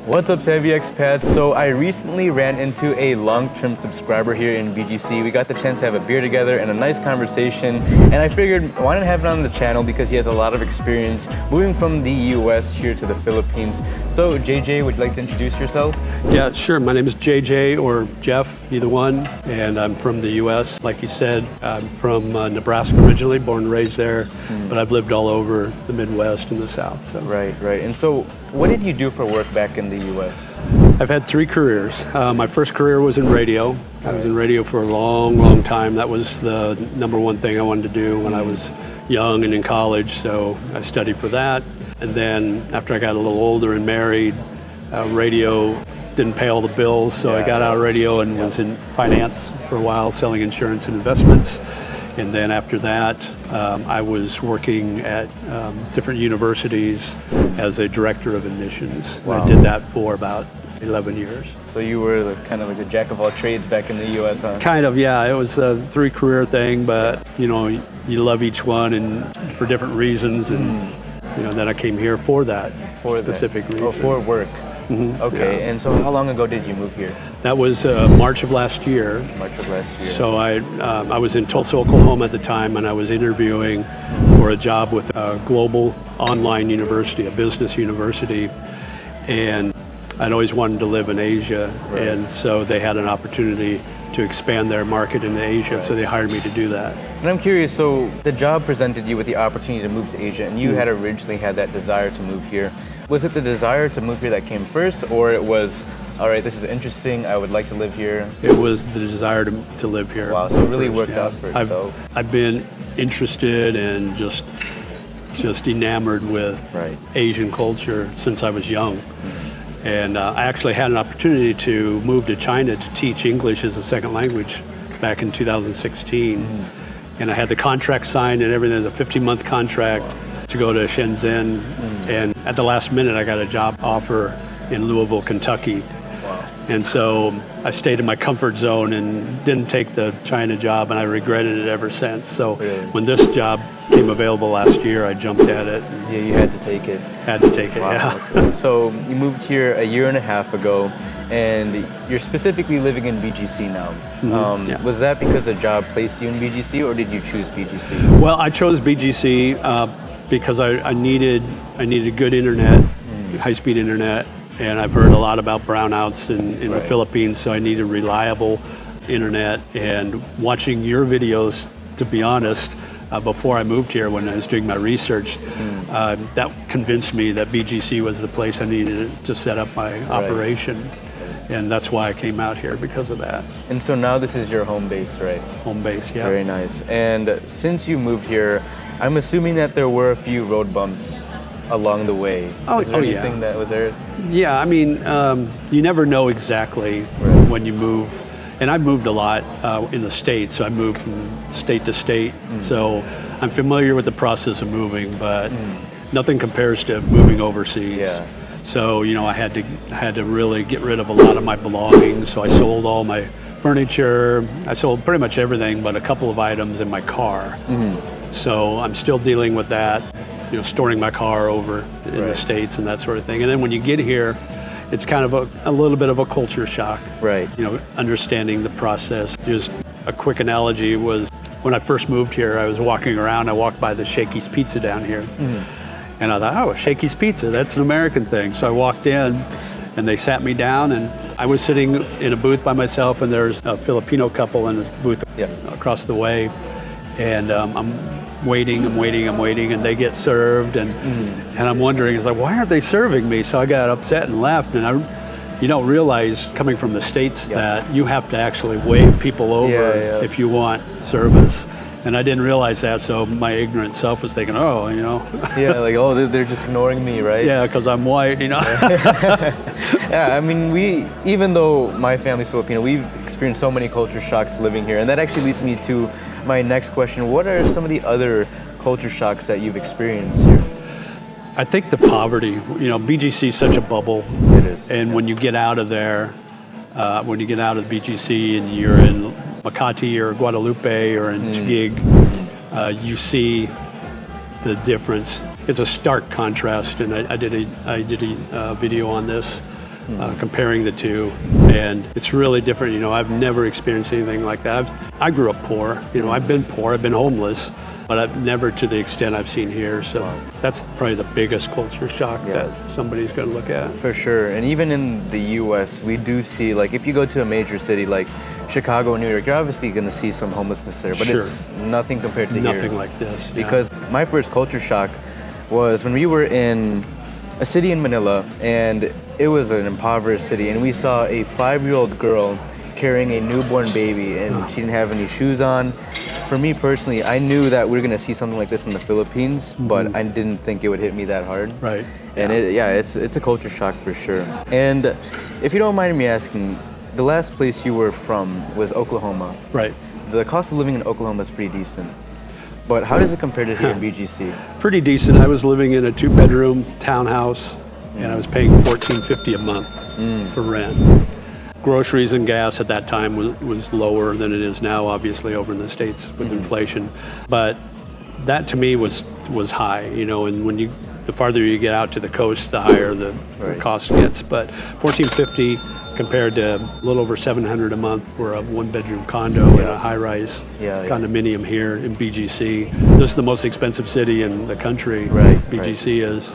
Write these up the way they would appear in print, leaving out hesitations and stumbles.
What's up, Savvy Expats? So I recently ran into a long-term subscriber here in BGC. We got the chance to have a beer together and a nice conversation. And I figured, why not have it on the channel, because he has a lot of experience moving from the US here to the Philippines. So JJ, would you like to introduce yourself? Yeah, sure. My name is JJ or Jeff, either one. And I'm from the US. Like you said, I'm from Nebraska originally, born and raised there. But I've lived all over the Midwest and the South. So. Right. And so what did you do for work back in the US? I've had 3 careers. My first career was in radio. I was in radio for a long time. That was the #1 thing I wanted to do when I was young and in college, so I studied for that. And then after I got a little older and married, radio didn't pay all the bills, so I got out of radio and was in finance for a while, selling insurance and investments. And then after that, I was working at different universities as a director of admissions. Wow. I did that for about 11 years. So you were kind of like a jack of all trades back in the US, huh? Kind of, yeah. It was a 3-career thing, but you love each one and for different reasons. And then I came here for that specific reason. Oh, for work. Okay, yeah. and so how long ago did you move here? That was March of last year. March of last year. So I was in Tulsa, Oklahoma at the time, and I was interviewing for a job with a global online university, a business university, and I'd always wanted to live in Asia, and so they had an opportunity to expand their market in Asia, so they hired me to do that. And I'm curious, so the job presented you with the opportunity to move to Asia, and you had originally had that desire to move here. Was it the desire to move here that came first, or it was, all right, this is interesting, I would like to live here? It was the desire to live here. Wow, so it really worked out for itself. I've been interested and just enamored with Asian culture since I was young. And I actually had an opportunity to move to China to teach English as a second language back in 2016. And I had the contract signed and everything. It was a 15-month contract to go to Shenzhen. And at the last minute, I got a job offer in Louisville, Kentucky. And so I stayed in my comfort zone and didn't take the China job, and I regretted it ever since. So when this job came available last year, I jumped at it. Yeah, you had to take it. Had to take it, wow. Yeah. Okay. So you moved here a year and a half ago, and you're specifically living in BGC now. Was that because the job placed you in BGC, or did you choose BGC? Well, I chose BGC because I needed good internet, high-speed internet. And I've heard a lot about brownouts in the Philippines, so I needed reliable internet. And watching your videos, to be honest, before I moved here, when I was doing my research, that convinced me that BGC was the place I needed to set up my operation. And that's why I came out here, because of that. And so now this is your home base, right? Home base, yeah. Very nice. And since you moved here, I'm assuming that there were a few road bumps along the way. Was there anything that was there? Yeah, I mean, you never know exactly when you move. And I've moved a lot in the States, so I moved from state to state. So I'm familiar with the process of moving, but nothing compares to moving overseas. Yeah. So, I had to really get rid of a lot of my belongings. So I sold all my furniture. I sold pretty much everything but a couple of items in my car. So I'm still dealing with that. Storing my car over in the States and that sort of thing. And then when you get here, it's kind of a little bit of a culture shock. Right. Understanding the process. Just a quick analogy was when I first moved here, I was walking around, I walked by the Shakey's Pizza down here. And I thought, oh, Shakey's Pizza, that's an American thing. So I walked in and they sat me down, and I was sitting in a booth by myself, and there's a Filipino couple in a booth across the way. And I'm waiting, and they get served, and I'm wondering, it's like, why aren't they serving me? So I got upset and left, and you don't realize, coming from the States, that you have to actually wave people over if you want service. And I didn't realize that, so my ignorant self was thinking, Yeah, like, oh, they're just ignoring me, right? Yeah, because I'm white, Yeah, I mean, even though my family's Filipino, we've experienced so many culture shocks living here, and that actually leads me to my next question. What are some of the other culture shocks that you've experienced here? I think the poverty. BGC is such a bubble. It is. And when you get out of there, when you get out of BGC and you're in Makati or Guadalupe or in Taguig, you see the difference. It's a stark contrast, and I did a video on this comparing the two, and it's really different. You know, I've never experienced anything like that. I grew up poor. You know, I've been poor. I've been homeless, but I've never to the extent I've seen here. So that's probably the biggest culture shock that somebody's going to look at. For sure. And even in the U.S., we do see, like, if you go to a major city like Chicago and New York, you're obviously going to see some homelessness there, but it's nothing compared to here. Nothing like this. Because my first culture shock was when we were in a city in Manila, and it was an impoverished city, and we saw a 5-year-old girl carrying a newborn baby, and she didn't have any shoes on. For me personally, I knew that we were going to see something like this in the Philippines, but I didn't think it would hit me that hard. Right. And it's a culture shock for sure. And if you don't mind me asking, the last place you were from was Oklahoma. Right. The cost of living in Oklahoma is pretty decent. But how does it compare to here in BGC? Pretty decent. I was living in a 2-bedroom townhouse, and I was paying $14.50 a month for rent. Groceries and gas at that time was lower than it is now, obviously, over in the States with inflation. But that to me was high, you know, and when the farther you get out to the coast, the higher the cost gets. But $14.50 compared to a little over $700 a month for a 1-bedroom condo in a high-rise condominium here in BGC. This is the most expensive city in the country. BGC is.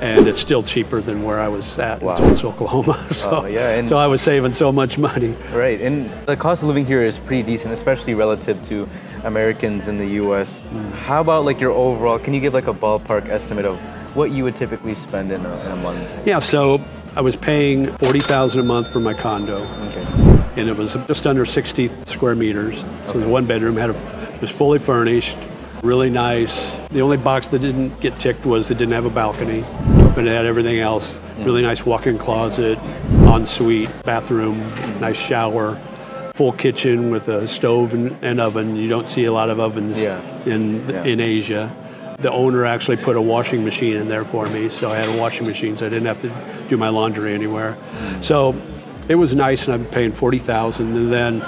And it's still cheaper than where I was at in Tulsa, Oklahoma. So, so I was saving so much money. Right, and the cost of living here is pretty decent, especially relative to Americans in the U.S. How about like your overall, can you give like a ballpark estimate of what you would typically spend in a month? Yeah, so I was paying $40,000 a month for my condo. And it was just under 60 square meters. So it was a 1-bedroom, it was fully furnished. Really nice. The only box that didn't get ticked was it didn't have a balcony, but it had everything else. Really nice walk-in closet, ensuite, bathroom, nice shower, full kitchen with a stove and oven. You don't see a lot of ovens in Asia. The owner actually put a washing machine in there for me, so I had a washing machine, so I didn't have to do my laundry anywhere. So it was nice, and I'm paying $40,000. And then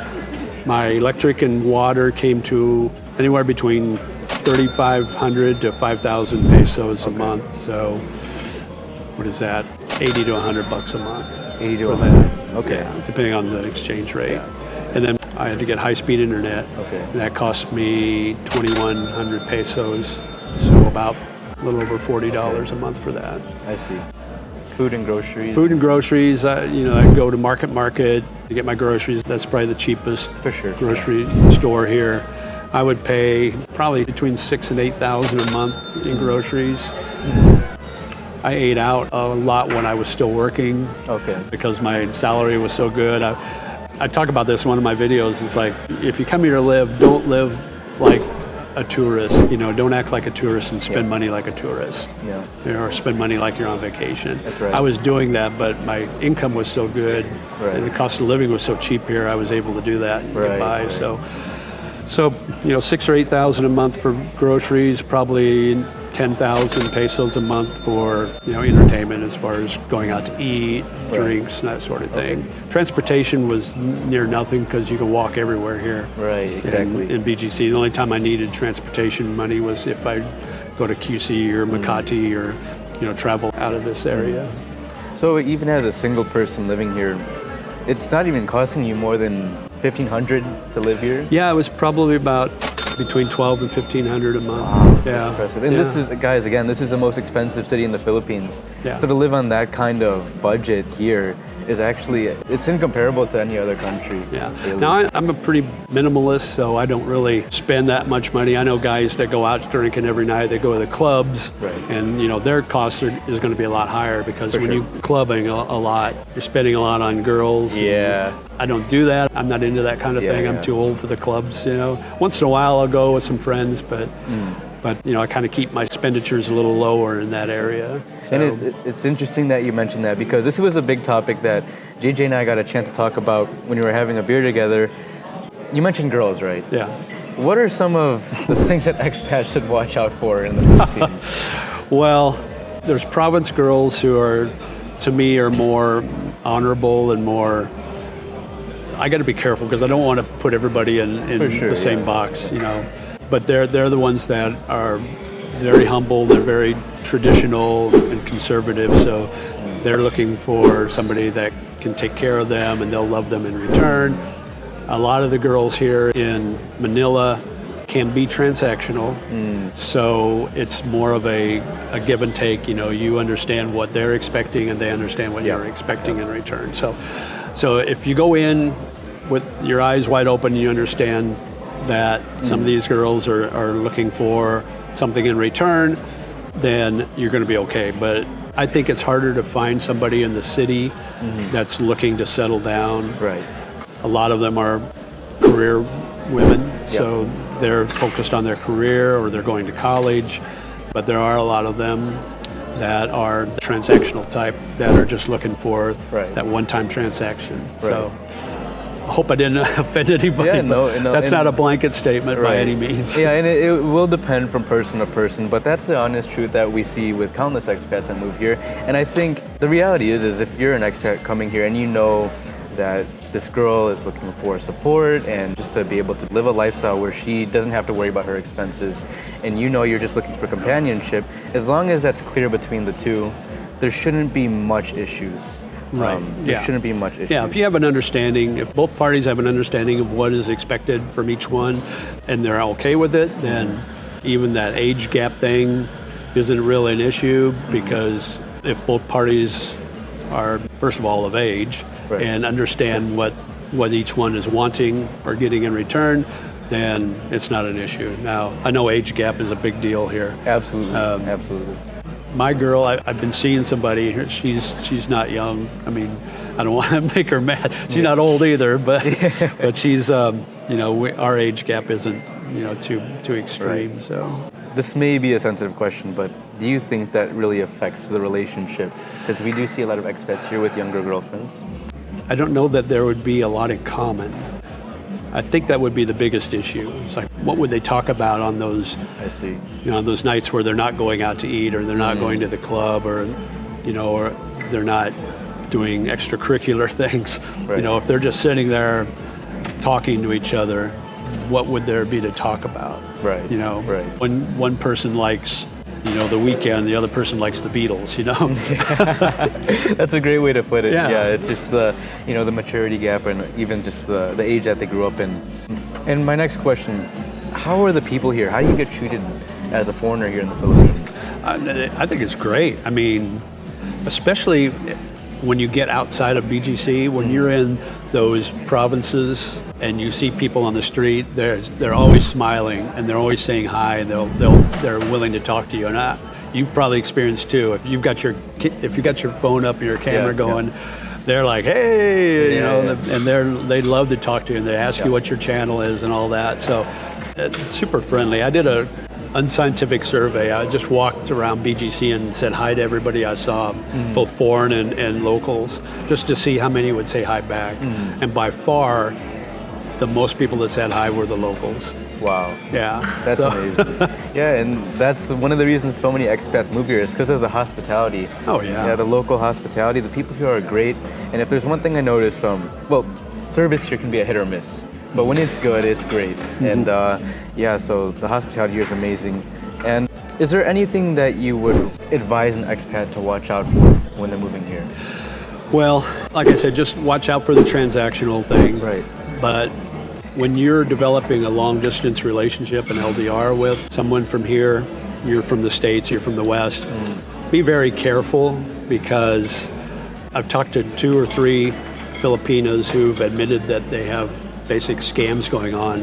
my electric and water came to anywhere between 3,500 to 5,000 pesos a month. So what is that? 80 to 100 bucks a month. 80 to 100. Okay. Yeah, depending on the exchange rate. And then I had to get high-speed internet. And that cost me 2,100 pesos. So about a little over $40 a month for that. I see. Food and groceries. Food and groceries. You know, I go to Market to get my groceries. That's probably the cheapest grocery store here. I would pay probably between $6,000 and $8,000 a month in groceries. I ate out a lot when I was still working because my salary was so good. I talk about this in one of my videos. It's like, if you come here to live, don't live like a tourist. You know, don't act like a tourist and spend money like a tourist. Or spend money like you're on vacation. That's right. I was doing that, but my income was so good and the cost of living was so cheap here, I was able to do that and get by. So, you know, $6,000 or $8,000 a month for groceries, probably 10,000 pesos a month for, you know, entertainment as far as going out to eat, drinks, and that sort of thing. Transportation was near nothing because you can walk everywhere here. In BGC. The only time I needed transportation money was if I go to QC or Makati or, you know, travel out of this area. So even as a single person living here, it's not even costing you more than $1,500 to live here? Yeah, it was probably about between $1,200 and $1,500 a month. Wow, that's impressive. And this is, guys, again, this is the most expensive city in the Philippines. So to live on that kind of budget here is actually, it's incomparable to any other country. Really. Now I'm a pretty minimalist, so I don't really spend that much money. I know guys that go out drinking every night, they go to the clubs, and you know their cost is going to be a lot higher because when you're clubbing a lot, you're spending a lot on girls. I don't do that. I'm not into that kind of thing. I'm too old for the clubs, you know. Once in a while I'll go with some friends, but you know, I kind of keep my expenditures a little lower in that area. So. And it's interesting that you mentioned that because this was a big topic that JJ and I got a chance to talk about when we were having a beer together. You mentioned girls, right? Yeah. What are some of the things that expats should watch out for in the Philippines? Well, there's province girls who are, to me, are more honorable and more. I got to be careful because I don't want to put everybody in the same box, you know. But they're the ones that are very humble. They're very traditional and conservative. So They're looking for somebody that can take care of them and they'll love them in return. A lot of the girls here in Manila can be transactional, so it's more of a give and take. You understand what they're expecting and they understand what you're expecting in return. So if you go in with your eyes wide open, you understand that some of these girls are looking for something in return, then you're going to be okay. But I think it's harder to find somebody in the city that's looking to settle down. Right. A lot of them are career women, so they're focused on their career or they're going to college, but there are a lot of them that are the transactional type that are just looking for that one-time transaction. So I hope I didn't offend anybody. Yeah, no, that's not a blanket statement by any means. Yeah, and it will depend from person to person, but that's the honest truth that we see with countless expats that move here. And I think the reality is if you're an expat coming here and you know that this girl is looking for support and just to be able to live a lifestyle where she doesn't have to worry about her expenses, and you're just looking for companionship, as long as that's clear between the two, there shouldn't be much issues. There shouldn't be much issues. Yeah, if you have an understanding, if both parties have an understanding of what is expected from each one and they're okay with it, then even that age gap thing isn't really an issue, because if both parties are, first of all, of age and understand what each one is wanting or getting in return, then it's not an issue. Now, I know age gap is a big deal here. Absolutely, absolutely. My girl, I've been seeing somebody. She's not young. I mean, I don't want to make her mad. She's not old either, but she's our age gap isn't too extreme. Right. So this may be a sensitive question, but do you think that really affects the relationship? Because we do see a lot of expats here with younger girlfriends. I don't know that there would be a lot in common. I think that would be the biggest issue. It's like, what would they talk about on those? I see. Those nights where they're not going out to eat, or they're not going to the club, or or they're not doing extracurricular things. Right. If they're just sitting there talking to each other, what would there be to talk about? Right. Right. When one person likes The Weeknd, the other person likes the Beatles, That's a great way to put it. Yeah. It's just the the maturity gap and even just the age that they grew up in. And my next question, how are the people here? How do you get treated as a foreigner here in the Philippines? I think it's great. I mean, especially when you get outside of BGC, when you're in those provinces and you see people on the street, they're always smiling and they're always saying hi, and they're willing to talk to you. And you've probably experienced too. If you've got your phone up and your camera going, they're like, hey, and they love to talk to you, and they ask you what your channel is and all that. So it's super friendly. I did a unscientific survey. I just walked around BGC and said hi to everybody I saw, both foreign and locals, just to see how many would say hi back. And by far, the most people that said hi were the locals. Wow. Yeah. That's amazing. Yeah, and that's one of the reasons so many expats move here is because of the hospitality. Oh, yeah. Yeah, the local hospitality. The people here are great. And if there's one thing I notice, service here can be a hit or miss. But when it's good, it's great. And so the hospitality here is amazing. And is there anything that you would advise an expat to watch out for when they're moving here? Well, like I said, just watch out for the transactional thing. Right. But when you're developing a long distance relationship, an LDR with someone from here, you're from the States, you're from the West, be very careful, because I've talked to 2 or 3 Filipinos who've admitted that they have basic scams going on,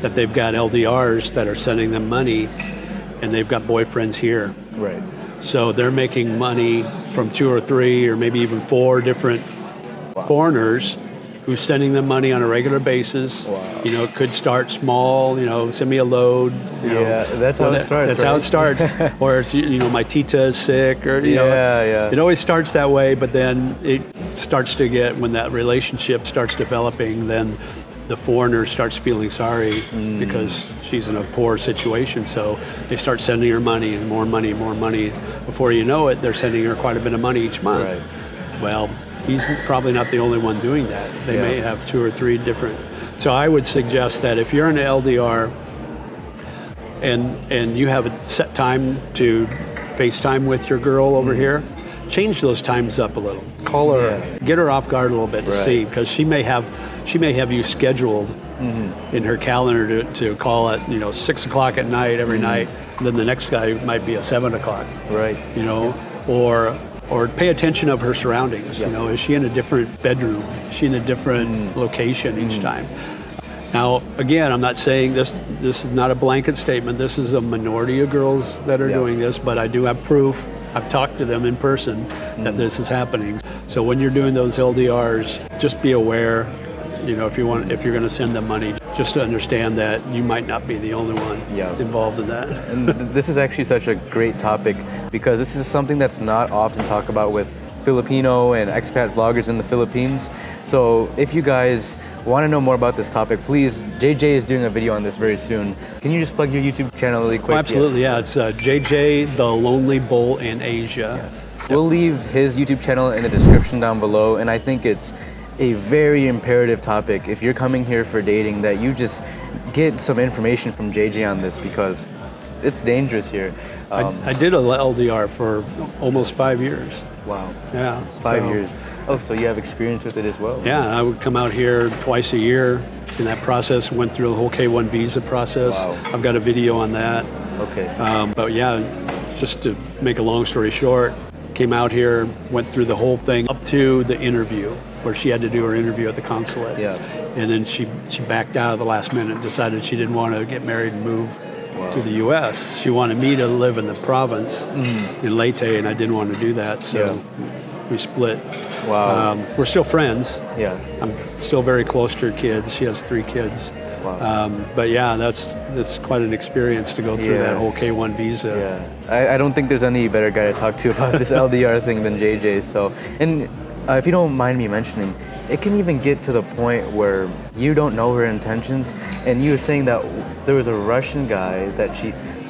that they've got LDRs that are sending them money and they've got boyfriends here. Right. So they're making money from 2 or 3 or maybe even 4 different foreigners who's sending them money on a regular basis. Wow. It could start small, send me a load. That's how it starts. That's how it starts. Or it's, my tita is sick, or it always starts that way. But then it starts to get, when that relationship starts developing, then the foreigner starts feeling sorry because she's in a poor situation. So they start sending her money and more money and more money. Before you know it, they're sending her quite a bit of money each month. Right. Well, he's probably not the only one doing that. They may have 2 or 3 different. So I would suggest that if you're in an LDR and you have a set time to FaceTime with your girl over here, change those times up a little. Call her, get her off guard a little bit to see, because she may have you scheduled in her calendar to call at 6 o'clock at night every night. And then the next guy might be at 7 o'clock. Right. Or pay attention of her surroundings. Is she in a different bedroom? Is she in a different location each time? Now, again, I'm not saying this is not a blanket statement. This is a minority of girls that are doing this, but I do have proof. I've talked to them in person that this is happening. So when you're doing those LDRs, just be aware, if you're going to send them money, just to understand that you might not be the only one involved in that. And this is actually such a great topic, because this is something that's not often talked about with Filipino and expat vloggers in the Philippines. So if you guys want to know more about this topic, please, JJ is doing a video on this very soon. Can you just plug your YouTube channel really quick? Oh, absolutely, yeah. It's JJ, the Lonely Bull in Asia. Yes. We'll leave his YouTube channel in the description down below, and I think it's a very imperative topic if you're coming here for dating, that you just get some information from JJ on this, because it's dangerous here. I did a LDR for almost 5 years. Wow. Yeah. 5 years. Oh, so you have experience with it as well? Yeah, I would come out here twice a year. In that process, went through the whole K1 visa process. Wow. I've got a video on that. Okay. But yeah, just to make a long story short, came out here, went through the whole thing up to the interview, where she had to do her interview at the consulate. Yeah. And then she backed out at the last minute and decided she didn't want to get married and move to the U.S. She wanted me to live in the province in Leyte, and I didn't want to do that, so we split. Wow. We're still friends. Yeah. I'm still very close to her kids. She has 3 kids. Wow. But yeah, that's quite an experience to go through that whole K1 visa. Yeah. I don't think there's any better guy to talk to about this LDR thing than JJ. So, and if you don't mind me mentioning, it can even get to the point where you don't know her intentions, and you were saying that there was a Russian guy that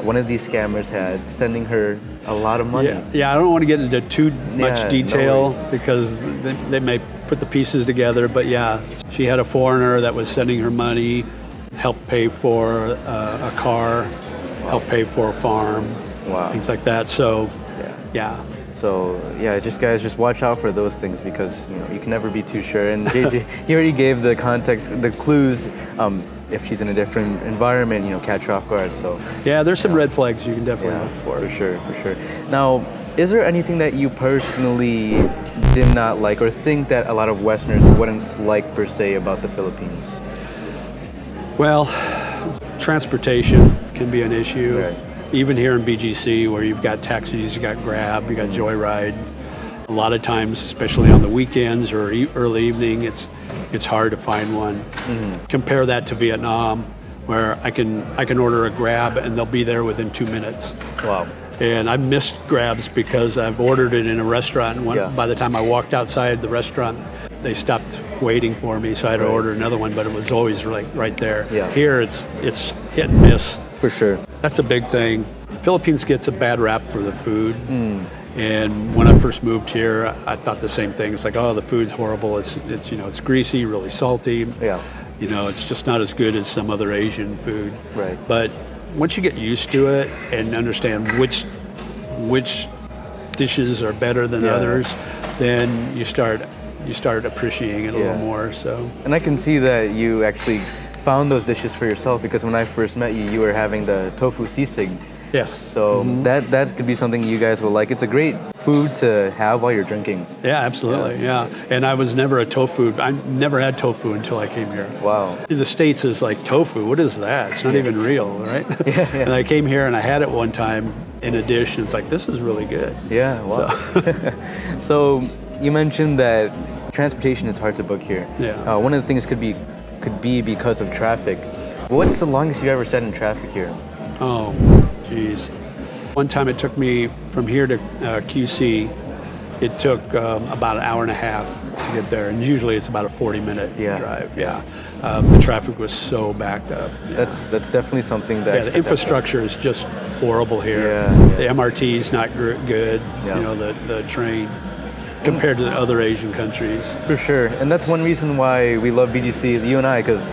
one of these scammers had sending her a lot of money. Yeah, I don't want to get into too much detail, no because they may put the pieces together, but yeah, she had a foreigner that was sending her money, helped pay for a car, helped pay for a farm, things like that. So, yeah. So yeah, guys, watch out for those things, because you can never be too sure. And JJ, he already gave the context, the clues. If she's in a different environment, catch her off guard. So yeah, there's some red flags you can definitely look for. For sure. Now, is there anything that you personally did not like, or think that a lot of Westerners wouldn't like per se about the Philippines? Well, transportation can be an issue. Right. Even here in BGC, where you've got taxis, you got Grab, you got Joyride. A lot of times, especially on the weekends or early evening, it's hard to find one. Compare that to Vietnam, where I can order a Grab and they'll be there within 2 minutes. Wow. And I missed Grabs because I've ordered it in a restaurant, and by the time I walked outside the restaurant, they stopped waiting for me, so I had to order another one, but it was always right there. Yeah. Here, it's hit and miss. For sure. That's a big thing. Philippines gets a bad rap for the food. And when I first moved here, I thought the same thing. It's like, oh, the food's horrible. It's greasy, really salty. Yeah. It's just not as good as some other Asian food. Right. But once you get used to it and understand which dishes are better than others, then you start appreciating it a little more. So. And I can see that you actually found those dishes for yourself, because when I first met you, you were having the tofu sisig. Yes. So that could be something you guys will like. It's a great food to have while you're drinking. Yeah, absolutely. Yeah. And I was never I never had tofu until I came here. Wow. In the States, is like, tofu, what is that? It's not even real, right? And I came here and I had it one time in a dish, and it's like, this is really good. Yeah, wow. So you mentioned that transportation is hard to book here. Yeah. One of the things could be because of traffic. What's the longest you ever sat in traffic here? Oh, geez. One time it took me from here to QC, it took about an hour and a half to get there, and usually it's about a 40-minute drive. Yeah. The traffic was so backed up. Yeah. That's definitely something that the infrastructure is just horrible here. Yeah. The MRT is not good. Yeah. The train compared to the other Asian countries. For sure. And that's one reason why we love BGC, you and I, because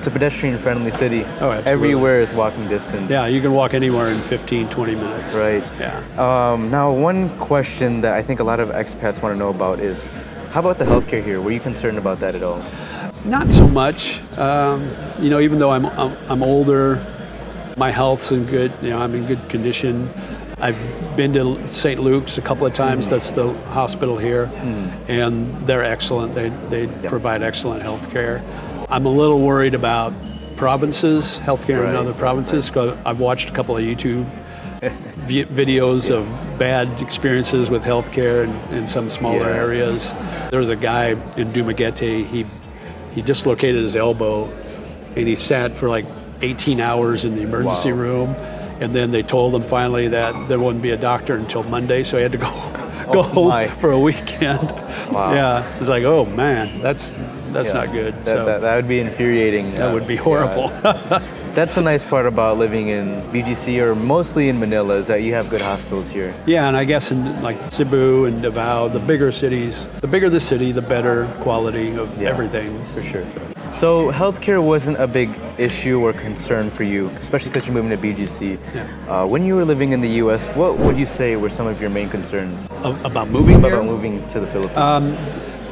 it's a pedestrian-friendly city. Oh, absolutely. Everywhere is walking distance. Yeah, you can walk anywhere in 15, 20 minutes. Right. Yeah. Now, one question that I think a lot of expats want to know about is, how about the healthcare here? Were you concerned about that at all? Not so much. Even though I'm older, my health's in good. I'm in good condition. I've been to St. Luke's a couple of times. That's the hospital here, and they're excellent. They provide excellent health care. I'm a little worried about provinces, healthcare in other provinces, because I've watched a couple of YouTube videos of bad experiences with healthcare in some smaller areas. There was a guy in Dumaguete, he dislocated his elbow, and he sat for like 18 hours in the emergency room. And then they told him finally that there wouldn't be a doctor until Monday, so he had to go home for a weekend. Wow. Yeah, it's like, oh man, that's not good. That would be infuriating. That would be horrible. That's a nice part about living in BGC, or mostly in Manila, is that you have good hospitals here. Yeah, and I guess in like Cebu and Davao, the bigger cities, the bigger the city, the better quality of everything. For sure. So healthcare wasn't a big issue or concern for you, especially because you're moving to BGC. Yeah. When you were living in the U.S., what would you say were some of your main concerns About moving here? About moving to the Philippines?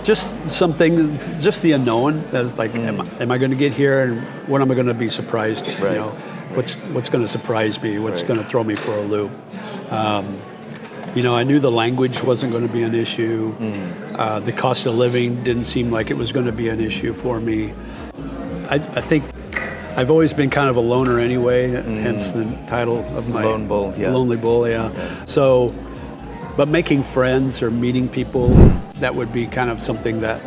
Just the unknown. That's like, am I going to get here, and when am I going to be surprised? Right. What's going to surprise me? What's going to throw me for a loop? I knew the language wasn't going to be an issue. The cost of living didn't seem like it was going to be an issue for me. I think I've always been kind of a loner anyway, hence the title of my Lone Bull. Yeah. Lonely Bull. Yeah. So, but making friends or meeting people, that would be kind of something that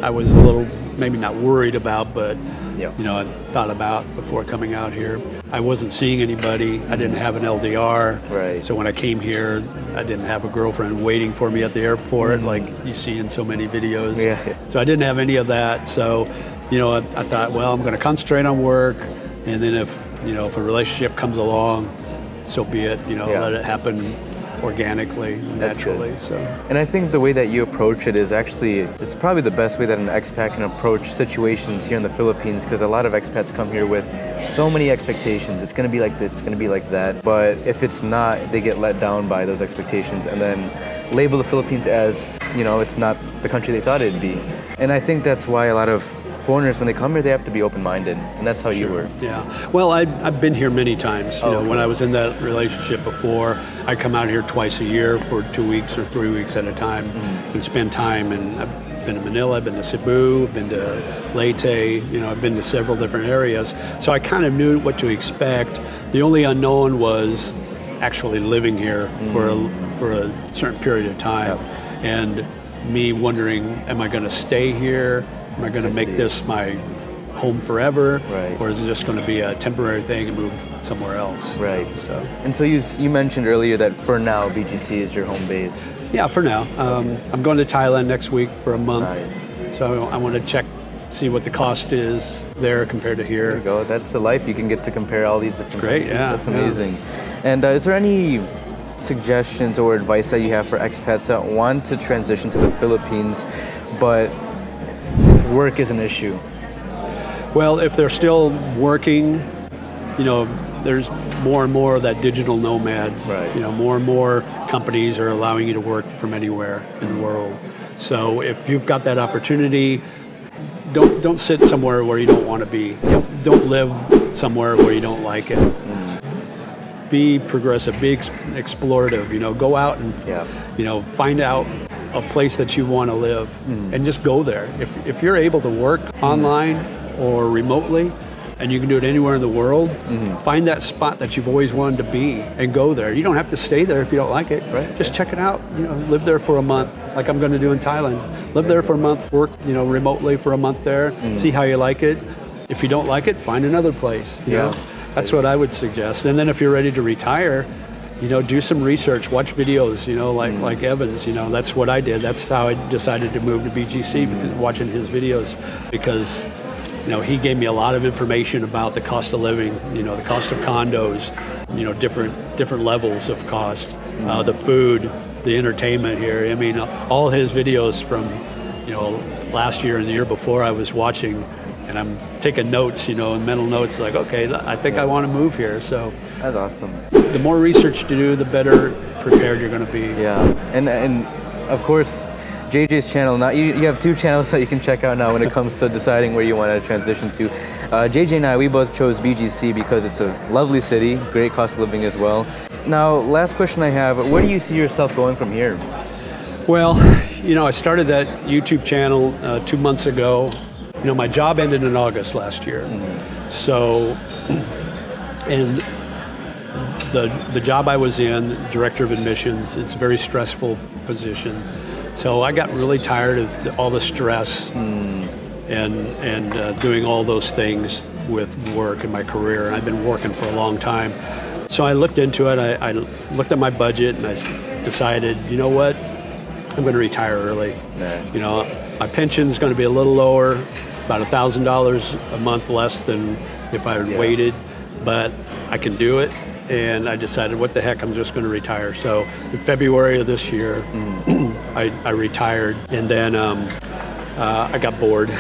I was a little, maybe not worried about, but I thought about before coming out here. I wasn't seeing anybody. I didn't have an LDR. Right. So when I came here, I didn't have a girlfriend waiting for me at the airport like you see in so many videos. Yeah. So I didn't have any of that. So, I thought, well, I'm going to concentrate on work, and then if a relationship comes along, so be it. Let it happen organically, naturally. So, and I think the way that you approach it is actually, it's probably the best way that an expat can approach situations here in the Philippines, because a lot of expats come here with so many expectations. It's going to be like this, it's going to be like that. But if it's not, they get let down by those expectations and then label the Philippines as, it's not the country they thought it'd be. And I think that's why a lot of foreigners, when they come here, they have to be open-minded, and that's how you were. Yeah. Well, I've been here many times. When I was in that relationship before, I come out here twice a year for 2 weeks or 3 weeks at a time and spend time. And I've been to Manila, I've been to Cebu, I've been to Leyte. I've been to several different areas. So I kind of knew what to expect. The only unknown was actually living here for a certain period of time, and me wondering, am I going to stay here? Am I going to make this my home forever, or is it just going to be a temporary thing and move somewhere else? Right. So you mentioned earlier that for now BGC is your home base. Yeah, for now. I'm going to Thailand next week for a month. Nice. So I want to see what the cost is there compared to here. There you go. That's the life. You can get to compare all these different great. countries. Yeah. That's amazing. And is there any suggestions or advice that you have for expats that want to transition to the Philippines, but work is an issue? Well, if they're still working, there's more and more of that digital nomad. Right. More and more companies are allowing you to work from anywhere in the world. So if you've got that opportunity, don't sit somewhere where you don't want to be. Don't live somewhere where you don't like it. Be progressive, be explorative. Go out and find out a place that you want to live and just go there. If you're able to work online or remotely, and you can do it anywhere in the world, find that spot that you've always wanted to be and go there. You don't have to stay there if you don't like it. Right. Just check it out. Live there for a month, like I'm going to do in Thailand. Live there for a month, work remotely for a month there, see how you like it. If you don't like it, find another place. That's what I would suggest. And then if you're ready to retire, do some research, watch videos, like Evan's, that's what I did. That's how I decided to move to BGC, because watching his videos, because, he gave me a lot of information about the cost of living, the cost of condos, different levels of cost, the food, the entertainment here. I mean, all his videos from, last year and the year before I was watching, and I'm taking notes, and mental notes like, okay, I think I want to move here. So That's awesome. the more research you do, the better prepared you're going to be. Yeah, and of course, JJ's channel. Now you have 2 channels that you can check out now when it comes to deciding where you want to transition to. JJ and I, we both chose BGC because it's a lovely city, great cost of living as well. Now, last question I have: where do you see yourself going from here? Well, I started that YouTube channel 2 months ago. My job ended in August last year. So, and the job I was in, director of admissions, it's a very stressful position. So I got really tired of all the stress and doing all those things with work and my career. And I've been working for a long time. So I looked into it. I looked at my budget and I decided, you know what? I'm going to retire early. My pension's going to be a little lower, about $1,000 a month less than if I had waited, but I can do it. And I decided, what the heck, I'm just going to retire. So in February of this year, I retired, and then I got bored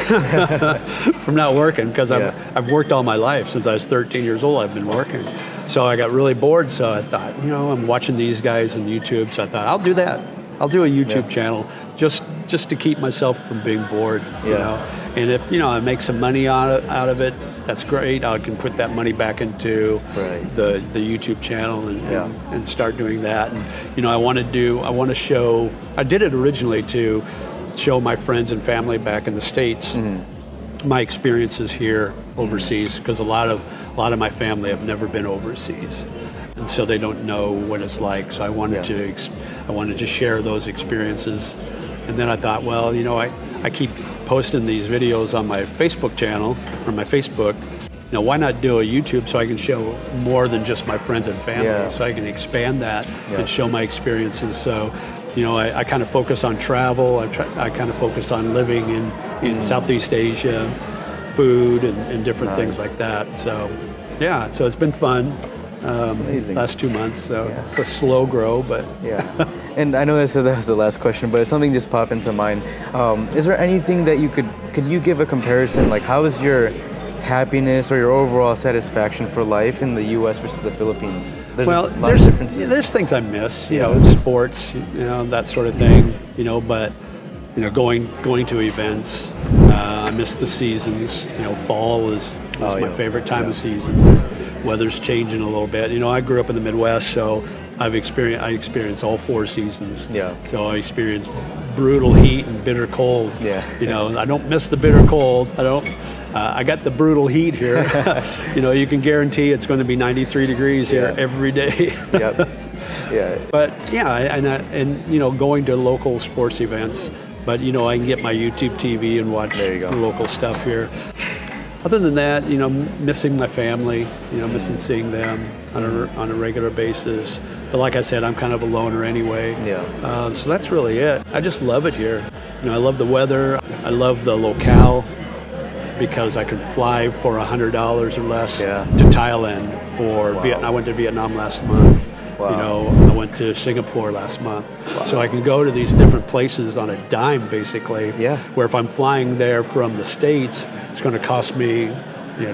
from not working because I've worked all my life. Since I was 13 years old, I've been working. So I got really bored, so I thought, I'm watching these guys on YouTube, so I thought, I'll do that. I'll do a YouTube channel just to keep myself from being bored, you know. And if, I make some money out of it, that's great. I can put that money back into the YouTube channel and start doing that. And, I want to show, I did it originally to show my friends and family back in the States my experiences here overseas, because a lot of my family have never been overseas. And so they don't know what it's like. So I wanted to share those experiences. And then I thought, well, I keep posting these videos on my Facebook channel, or my Facebook. Why not do a YouTube so I can show more than just my friends and family, so I can expand that and show my experiences. So, I kind of focus on travel. I kind of focus on living in Southeast Asia, food and different things like that. So, so it's been fun. Last 2 months, so it's a slow grow, but And I know that was the last question, but something just popped into mind. Is there anything that could you give a comparison? Like, how is your happiness or your overall satisfaction for life in the U.S. versus the Philippines? There's things I miss, sports, that sort of thing, but going to events. I miss the seasons. Fall is my favorite time of season. Weather's changing a little bit. I grew up in the Midwest, so I experienced all 4 seasons. So I experienced brutal heat and bitter cold. I don't miss the bitter cold. I got the brutal heat here. You can guarantee it's going to be 93 degrees here every day. But going to local sports events. But I can get my YouTube TV and watch local stuff here. Other than that, missing my family, missing seeing them on a regular basis. But like I said, I'm kind of a loner anyway. So that's really it. I just love it here. I love the weather. I love the locale because I can fly for $100 or less to Thailand or Vietnam. I went to Vietnam last month. I went to Singapore last month. So I can go to these different places on a dime, basically. Where if I'm flying there from the States, it's going to cost me,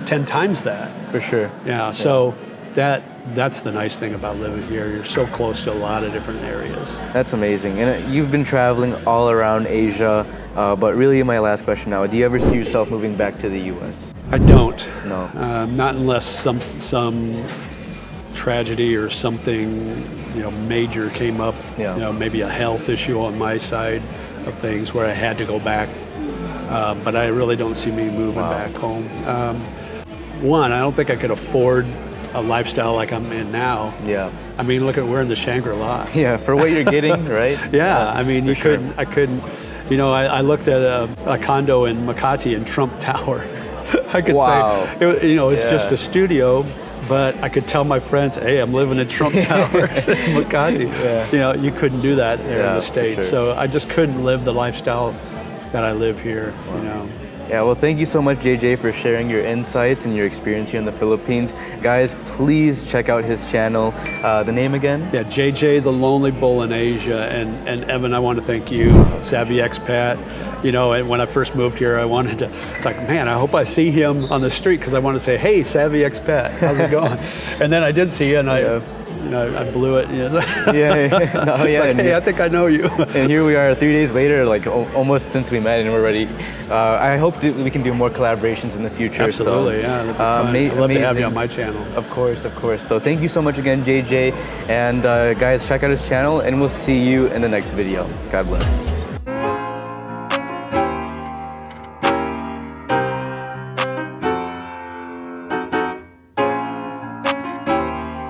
10 times that. For sure. So that's the nice thing about living here. You're so close to a lot of different areas. That's amazing. And you've been traveling all around Asia, but really my last question now, do you ever see yourself moving back to the U.S.? I don't. No. Not unless some tragedy or something major came up, maybe a health issue on my side of things where I had to go back, but I really don't see me moving back home. One, I don't think I could afford a lifestyle like I'm in now. I mean, look at, we're in the Shangri-La. For what you're getting, right? I mean, I couldn't, I looked at a condo in Makati in Trump Tower. I could say, it's just a studio, but I could tell my friends, hey, I'm living in Trump Towers in Makati. You couldn't do that here in the States. So I just couldn't live the lifestyle that I live here, Yeah, well, thank you so much, JJ, for sharing your insights and your experience here in the Philippines. Guys, please check out his channel. The name again? Yeah, JJ, the Lonely Bull in Asia. And Evan, I want to thank you, Savvy Expat. You know, and when I first moved here, I wanted to, it's like, man, I hope I see him on the street because I want to say, hey, Savvy Expat, how's it going? And then I did see you, and I blew it. You know? Yeah. No, yeah. Like, hey, I think I know you. And here we are 3 days later, like almost since we met, and we're ready. I hope that we can do more collaborations in the future. Absolutely, so, yeah. I'd love to have you on my channel. Of course. So thank you so much again, JJ. And guys, check out his channel, and we'll see you in the next video. God bless.